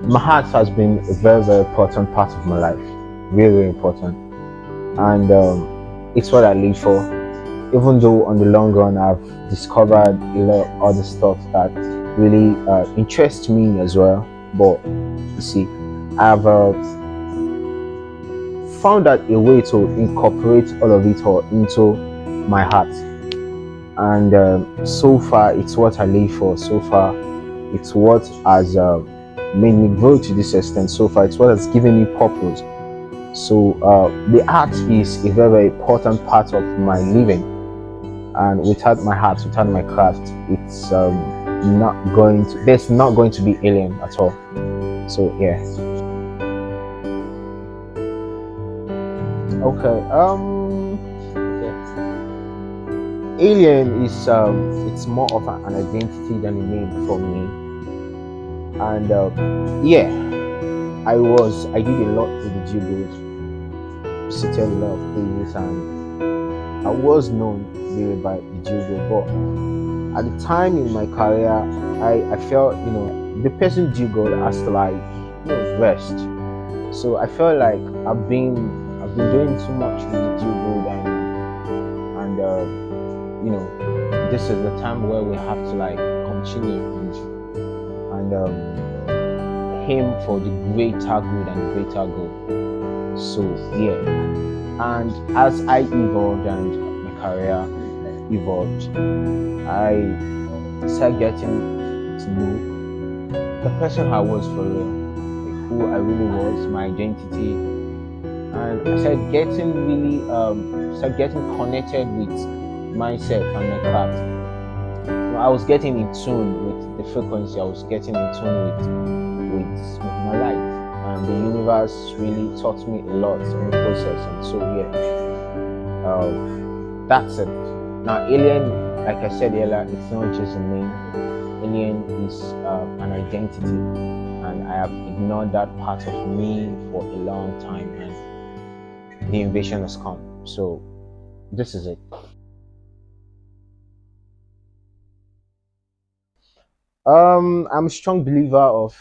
My heart has been a very, very important part of my life. Really, really important. And it's what I live for. Even though on the long run, I've discovered a lot of other stuff that really interests me as well. But you see, I've found out a way to incorporate all of it all into my heart. And so far, it's what I live for. So far, it's what has made me grow to this extent. So far, it's what has given me purpose. So the art is a very, very important part of my living, and without my heart, without my craft, it's not going to. There's not going to be Alien at all. So yeah. Okay. Okay. Alien is it's more of an identity than a name for me, and yeah, I did a lot with the Jugos, visited a lot of places, and I was known really by the Jugo. But at the time in my career, I felt the person Jugo has to like rest. So I felt like I've been doing too much with the Jugo, and this is the time where we have to like continue and aim for the greater good and greater goal. So yeah, and as I evolved and my career evolved, I started getting to know the person I was for real, like who I really was, my identity, and I started getting really started getting connected with myself and my craft. I was getting in tune with the frequency. I was getting in tune with my life, and the universe really taught me a lot in the process. And so yeah, that's it. Now, Alien, like I said earlier, it's not just a name. Alien is an identity, and I have ignored that part of me for a long time, and the invasion has come. So this is it. I'm a strong believer of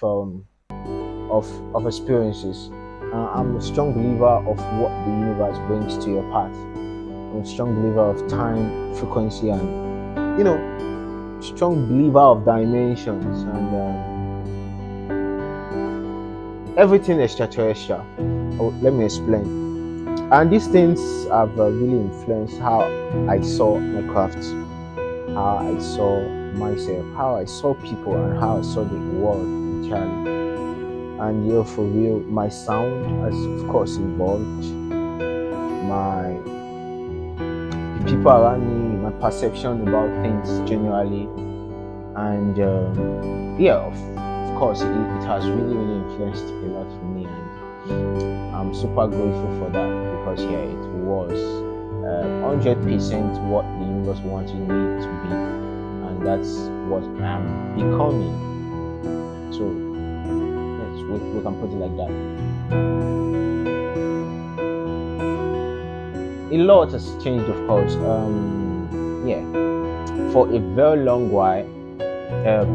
experiences. I'm a strong believer of what the universe brings to your path. I'm a strong believer of time, frequency, and strong believer of dimensions and everything extraterrestrial. Oh, let me explain. And these things have really influenced how I saw my craft, how I saw myself, how I saw people, and how I saw the world entirely. And for real, my sound has of course evolved. My the people around me, my perception about things generally, and yeah, of course, it has really, really influenced a lot for me, and I'm super grateful for that because yeah, it was 100% what the universe wanted me to be, and that's what I'm becoming. So yes, we can put it like that. A lot has changed, of course. Yeah, for a very long while,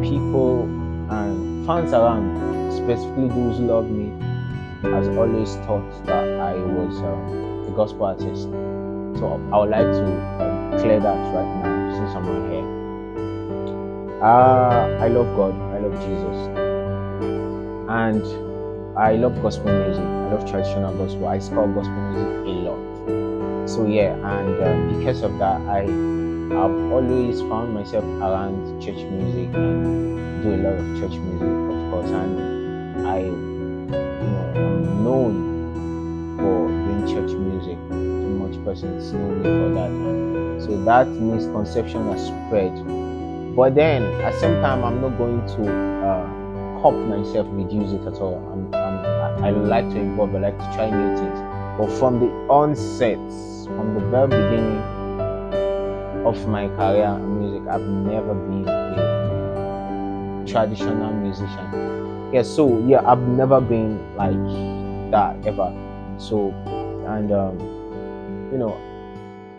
people and fans around, specifically those who love me, has always thought that I was a gospel artist. So I would like to clear that right now since I'm on here. I love God, I love Jesus, and I love gospel music. I love traditional gospel. I score gospel music a lot. So yeah, and because of that, I've always found myself around church music and do a lot of church music, of course, and I am known for doing church music. Too much persons know me for that, and so that misconception has spread. But then at the same time, I'm not going to cop myself reduce it at all. I like to evolve. I like to try new things. But from the onset, from the very beginning of my career in music, I've never been a traditional musician. Yeah, so yeah, I've never been like that ever. So, and a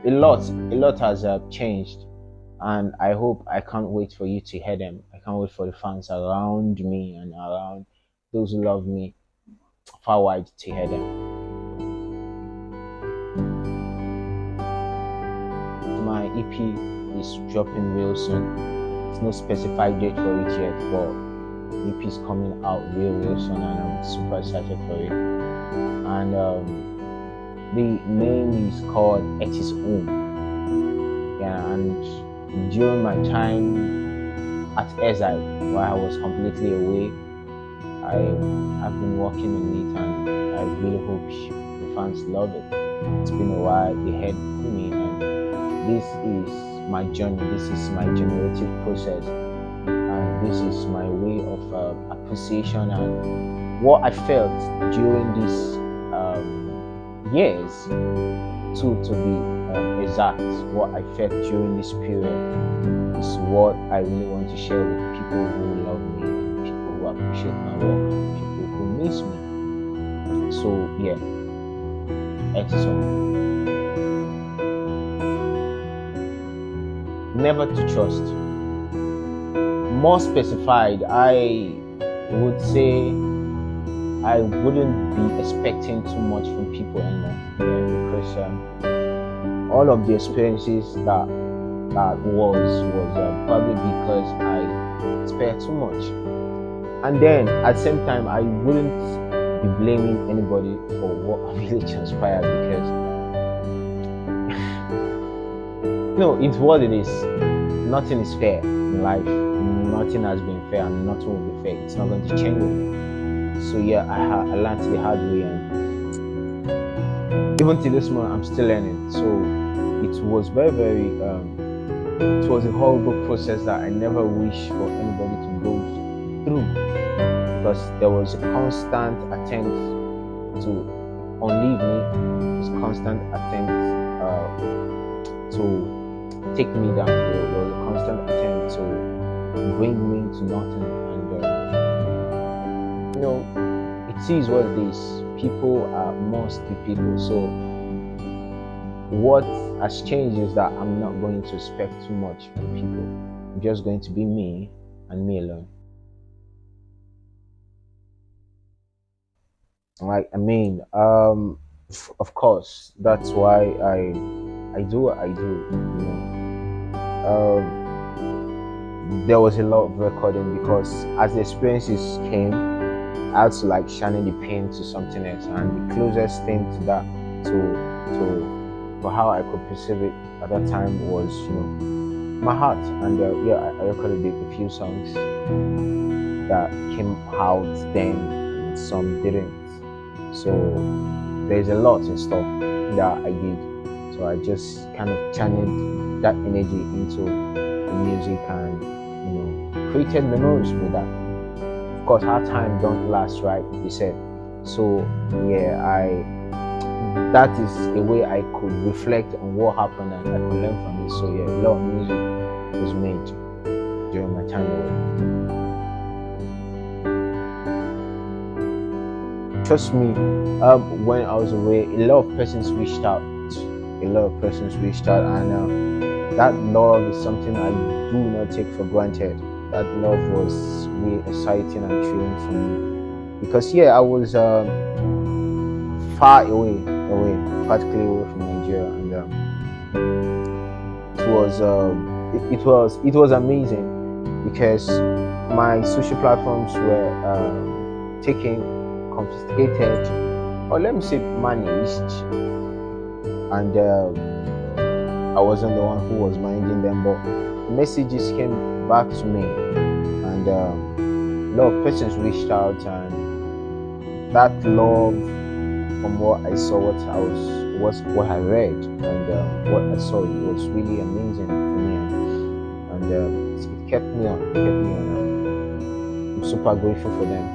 lot has changed, and I can't wait for you to hear them. I can't wait for the fans around me and around those who love me far wide to hear them. My EP is dropping real soon. There's no specified date for it yet, but the EP is coming out real soon, and I'm super excited for it. And the name is called At His Home. Yeah, and during my time at SI, while I was completely away, I've been working on it, and I really hope the fans love it. It's been a while, they heard from me, and this is my journey, this is my generative process, and this is my way of appreciation and what I felt during these years, to be exact. What I felt during this period is what I really want to share with people who love me, and people who appreciate my work, and people who miss me. So yeah, episode. Never to trust. More specified, I would say I wouldn't be expecting too much from people anymore. Yeah, because all of the experiences that was probably because I expect too much. And then at the same time, I wouldn't be blaming anybody for what really transpired, because it's what it is. Nothing is fair in life. Nothing has been fair, and nothing will be fair. It's not going to change with me. So yeah, I learned the hard way, and even till this moment, I'm still learning. So it was very it was a horrible process that I never wish for anybody to go through, because there was a constant attempt to unleave me. There was a constant attempt to take me down. There was a constant attempt to bring me to nothing, and it is what it is. People are mostly people. So what has changed is that I'm not going to expect too much from people. I'm just going to be me and me alone. Of course, that's why I do what I do. There was a lot of recording, because as the experiences came, I had to channel the pain to something else, and the closest thing to that, for how I could perceive it at that time, was my heart. And I recorded a few songs that came out then, and some didn't. So there's a lot in stuff that I did. So I just kind of channeled that energy into the music, and created memories with that. Of course, hard time don't last, right? They said. So yeah, that is a way I could reflect on what happened, and I could learn from it. So yeah, a lot of music was made during my time away. Trust me, when I was away, a lot of persons reached out. And that love is something I do not take for granted. That love was really exciting and thrilling for me, because I was far away, practically away from Nigeria, and it was amazing, because my social platforms were taken, confiscated, or let me say managed, and I wasn't the one who was managing them, but messages came back to me, and a lot of persons reached out, and that love, from what I saw, what I read, and what I saw, it was really amazing for me, and it kept me on. I'm super grateful for them.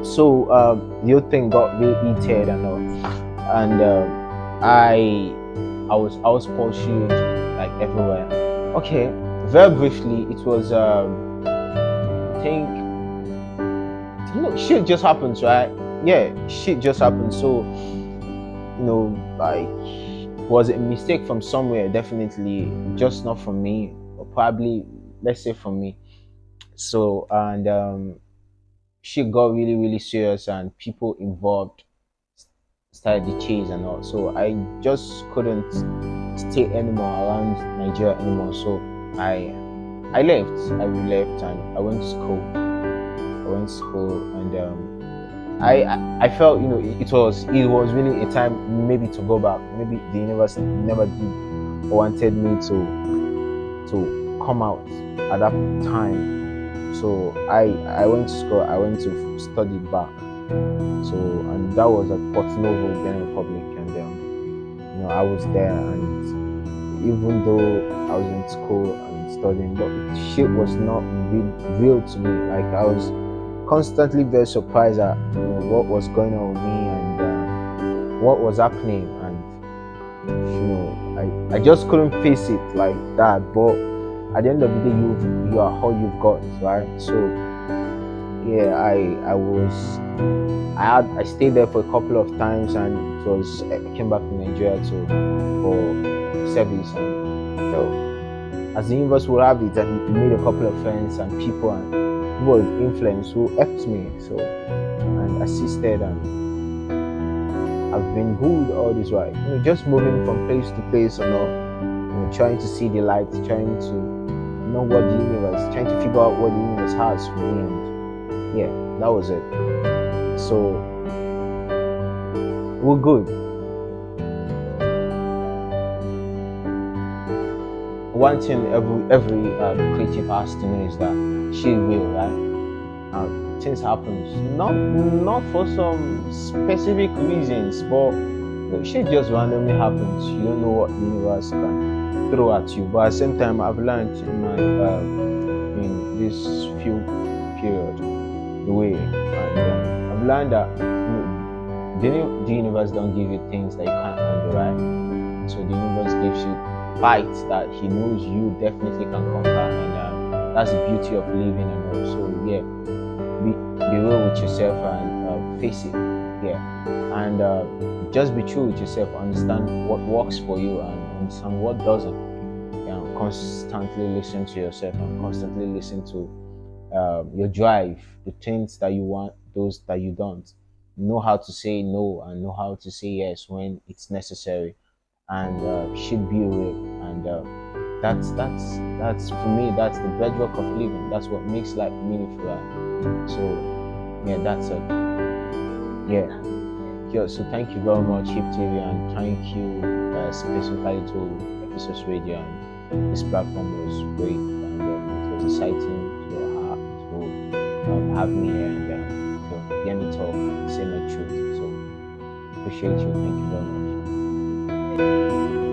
So the whole thing got really heated and all, and I was pursued everywhere. Okay, very briefly, it was I think shit just happens, right? Yeah, shit just happened. So it was a mistake from somewhere, definitely, just not from me, or probably let's say for me. So and shit got really really serious, and people involved started the chase and all. So I just couldn't stay anymore around Nigeria anymore. So I left. I left and I went to school. I went to school and I felt, you know, it was really a time maybe to go back. Maybe the universe never did or wanted me to come out at that time. So I went to school. I went to study back. So and that was at Port Novo, Benin Republic, and you know, I was there, and even though I was in school and studying, but shit was not real to me. Like I was constantly very surprised at, you know, what was going on with me and what was happening, and you know, I just couldn't face it like that. But at the end of the day, you are all you've got, right? So yeah, I stayed there for a couple of times, and I came back to Nigeria for service, and so as the universe will have it, and made a couple of friends and people and people of influence who helped me, so and assisted, and I've been good all this while. You know, just moving from place to place and all, you know, trying to see the light, trying to know what the universe, trying to figure out what the universe has for me, and yeah, that was it. So we're good. One thing every creative has to know is that she will, right? Things happens not for some specific reasons, but you know, shit just randomly happens. You don't know what the universe can throw at you. But at the same time, I've learned in my in this few period the way, and I've learned that, you know, the universe don't give you things that you can't handle, right? So the universe gives you fights that he knows you definitely can conquer, and that's the beauty of living and all. So yeah, be real with yourself and face it, yeah, and just be true with yourself. Understand what works for you and understand what doesn't. Constantly listen to yourself and constantly listen to your drive, the things that you want, those that you don't. Know how to say no and know how to say yes when it's necessary, and should be real. And that's for me. That's the bedrock of living. That's what makes life meaningful. So yeah, that's it. Yeah. So thank you very much, Hip TV, and thank you specifically to Episodes Radio. And this platform was great, and it was exciting to have me here and to hear me talk and say my truth. So appreciate you. Thank you very much.